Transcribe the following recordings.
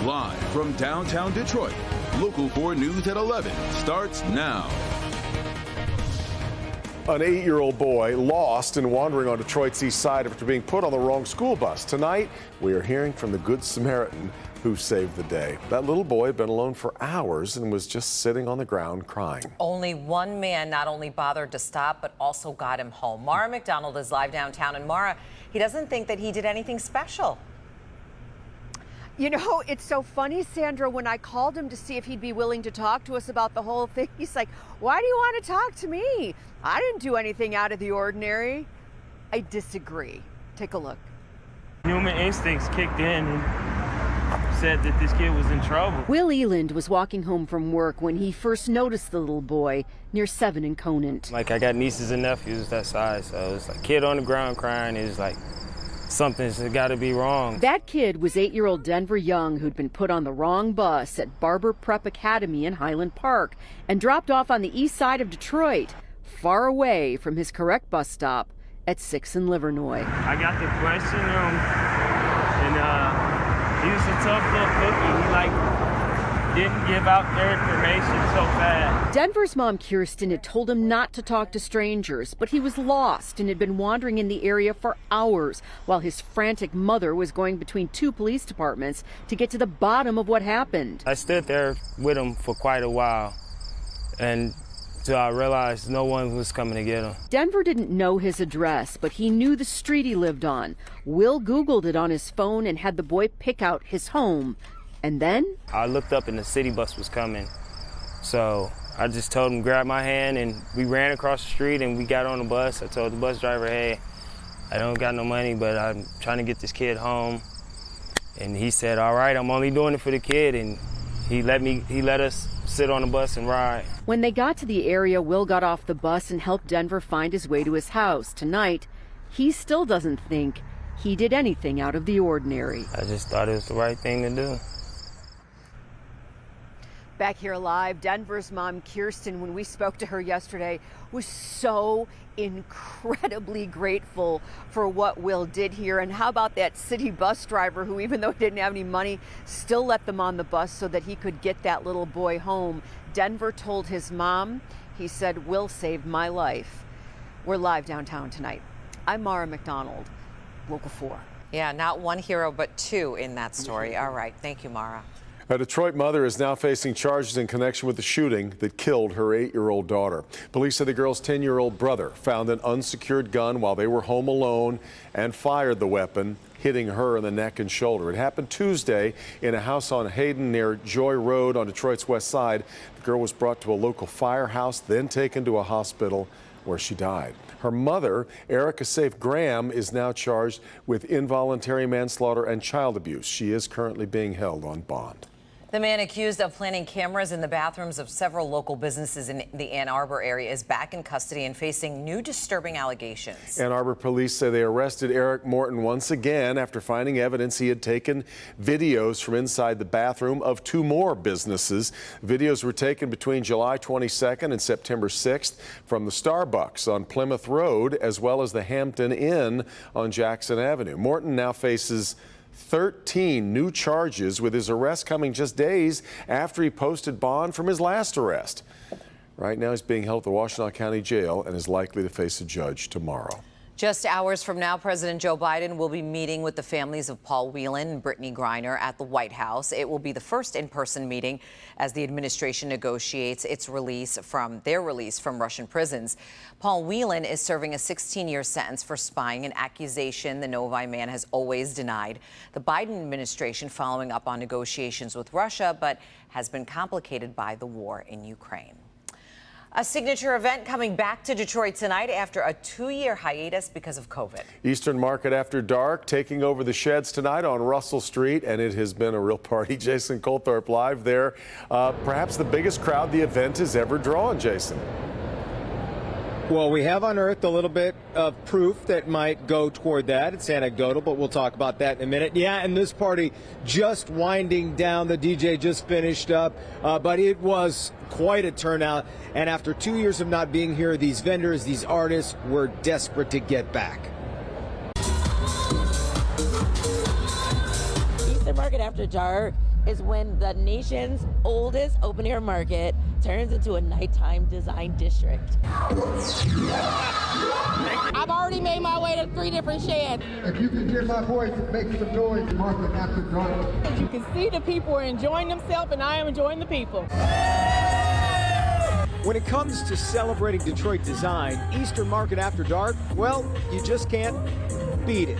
Live from downtown Detroit, Local 4 News at 11 starts now. An 8-year-old boy lost and wandering on Detroit's east side after being put on the wrong school bus. Tonight, we are hearing from the Good Samaritan who saved the day. That little boy had been alone for hours and was just sitting on the ground crying. Only one man not only bothered to stop, but also got him home. Mara McDonald is live downtown. And Mara, he doesn't think that he did anything special. You know, it's so funny, Sandra, when I called him to see if he'd be willing to talk to us about the whole thing, he's like, why do you want to talk to me? I didn't do anything out of the ordinary. I disagree. Take a look. Human instincts kicked in and said that this kid was in trouble. Whelan was walking home from work when he first noticed the little boy near 7 and Conant. Like, I got nieces and nephews that size, so it was like kid on the ground crying. It was like, something's got to be wrong. That kid was 8-year-old Denver Young, who'd been put on the wrong bus at Barber Prep Academy in Highland Park and dropped off on the east side of Detroit, far away from his correct bus stop at 6 and Livernois. I got to question him, and he was a tough little cookie. He didn't give out their information so fast. Denver's mom, Kirsten, had told him not to talk to strangers, but he was lost and had been wandering in the area for hours while his frantic mother was going between 2 police departments to get to the bottom of what happened. I stood there with him for quite a while, and so I realized no one was coming to get him. Denver didn't know his address, but he knew the street he lived on. Will Googled it on his phone and had the boy pick out his home. And then? I looked up and the city bus was coming. So I just told him, grab my hand, and we ran across the street and we got on the bus. I told the bus driver, hey, I don't got no money, but I'm trying to get this kid home. And he said, all right, I'm only doing it for the kid. And he let us sit on the bus and ride. When they got to the area, Will got off the bus and helped Denver find his way to his house. Tonight, he still doesn't think he did anything out of the ordinary. I just thought it was the right thing to do. Back here live, Denver's mom, Kirsten, when we spoke to her yesterday, was so incredibly grateful for what Will did here. And how about that city bus driver who, even though he didn't have any money, still let them on the bus so that he could get that little boy home. Denver told his mom, he said, Will saved my life. We're live downtown tonight. I'm Mara McDonald, Local 4. Yeah, not one hero, but 2 in that story. All right. Thank you, Mara. A Detroit mother is now facing charges in connection with the shooting that killed her 8-year-old daughter. Police say the girl's 10-year-old brother found an unsecured gun while they were home alone and fired the weapon, hitting her in the neck and shoulder. It happened Tuesday in a house on Hayden near Joy Road on Detroit's west side. The girl was brought to a local firehouse, then taken to a hospital where she died. Her mother, Erica Safe Graham, is now charged with involuntary manslaughter and child abuse. She is currently being held on bond. The man accused of planting cameras in the bathrooms of several local businesses in the Ann Arbor area is back in custody and facing new disturbing allegations. Ann Arbor police say they arrested Eric Morton once again after finding evidence he had taken videos from inside the bathroom of 2 more businesses. Videos were taken between July 22nd and September 6th from the Starbucks on Plymouth Road as well as the Hampton Inn on Jackson Avenue. Morton now faces 13 new charges, with his arrest coming just days after he posted bond from his last arrest. Right now he's being held at the Washtenaw County Jail and is likely to face a judge tomorrow. Just hours from now, President Joe Biden will be meeting with the families of Paul Whelan and Brittany Griner at the White House. It will be the first in-person meeting as the administration negotiates their release from Russian prisons. Paul Whelan is serving a 16-year sentence for spying, an accusation the Novi man has always denied. The Biden administration following up on negotiations with Russia, but has been complicated by the war in Ukraine. A signature event coming back to Detroit tonight after a 2-year hiatus because of COVID. Eastern Market After Dark taking over the sheds tonight on Russell Street, and it has been a real party. Jason Colthorpe live there. Perhaps the biggest crowd the event has ever drawn, Jason. Well, we have unearthed a little bit of proof that might go toward that. It's anecdotal, but we'll talk about that in a minute. Yeah, and this party just winding down. The DJ just finished up, but it was quite a turnout. And after 2 years of not being here, these vendors, these artists were desperate to get back. Eastern Market After Dark is when the nation's oldest open-air market turns into a nighttime design district. I've already made my way to 3 different sheds. If you can hear my voice, make some noise, Martha, after dark. You can see the people are enjoying themselves, and I am enjoying the people. When it comes to celebrating Detroit design, Eastern Market After Dark, well, you just can't beat it.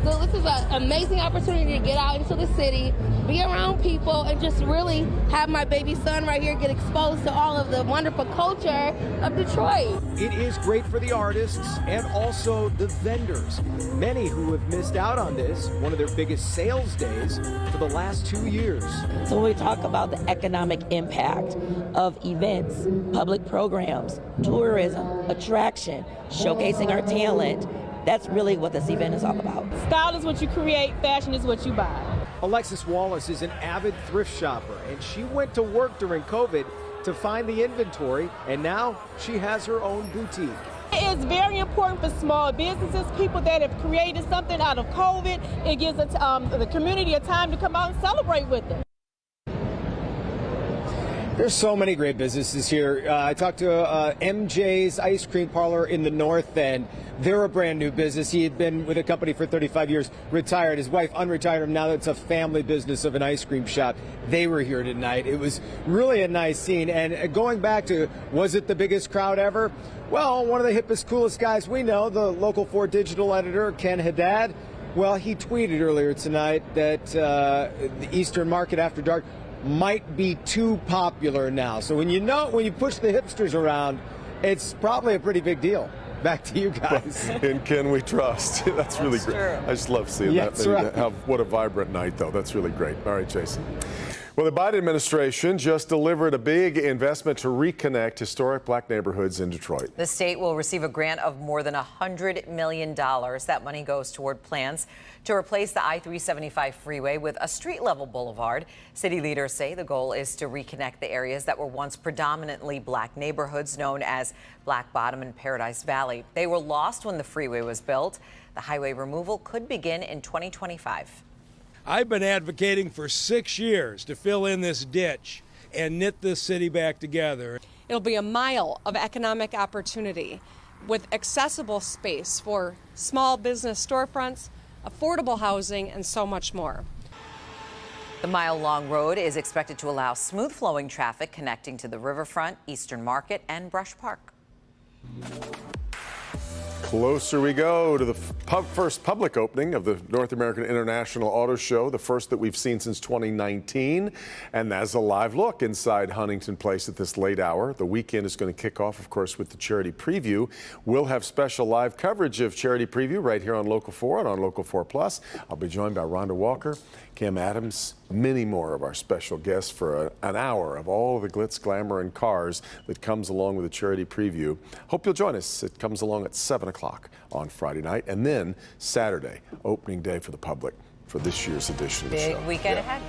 So this is an amazing opportunity to get out into the city, be around people, and just really have my baby son right here get exposed to all of the wonderful culture of Detroit. It is great for the artists and also the vendors. Many who have missed out on this, one of their biggest sales days for the last 2 years. So when we talk about the economic impact of events, public programs, tourism, attraction, showcasing our talent, that's really what this event is all about. Style is what you create, fashion is what you buy. Alexis Wallace is an avid thrift shopper, and she went to work during COVID to find the inventory, and now she has her own boutique. It is very important for small businesses, people that have created something out of COVID. It gives the community a time to come out and celebrate with them. There's so many great businesses here. I talked to MJ's Ice Cream Parlor in the North End. They're a brand new business. He had been with a company for 35 years, retired. His wife unretired him. Now it's a family business of an ice cream shop. They were here tonight. It was really a nice scene. And going back to, was it the biggest crowd ever? Well, one of the hippest, coolest guys we know, the Local 4 digital editor, Ken Haddad, well, he tweeted earlier tonight that the Eastern Market After Dark might be too popular now. So when you push the hipsters around, it's probably a pretty big deal. Back to you guys. In Ken we trust. That's really great. True. I just love seeing that. Right. What a vibrant night, though. That's really great. All right, Jason. Well, the Biden administration just delivered a big investment to reconnect historic black neighborhoods in Detroit. The state will receive a grant of more than $100 million. That money goes toward plans to replace the I-375 freeway with a street-level boulevard. City leaders say the goal is to reconnect the areas that were once predominantly black neighborhoods known as Black Bottom and Paradise Valley. They were lost when the freeway was built. The highway removal could begin in 2025. I've been advocating for 6 years to fill in this ditch and knit this city back together. It'll be a mile of economic opportunity with accessible space for small business storefronts, affordable housing, and so much more. The mile-long road is expected to allow smooth-flowing traffic connecting to the riverfront, Eastern Market, and Brush Park. Closer we go to the first public opening of the North American International Auto Show, the first that we've seen since 2019. And that's a live look inside Huntington Place at this late hour. The weekend is going to kick off, of course, with the Charity Preview. We'll have special live coverage of Charity Preview right here on Local 4 and on Local 4 Plus. I'll be joined by Rhonda Walker, Kim Adams, many more of our special guests for an hour of all the glitz, glamour, and cars that comes along with the Charity Preview. Hope you'll join us. It comes along at 7 o'clock on Friday night, and then Saturday, opening day for the public for this year's edition of the show. Big weekend ahead.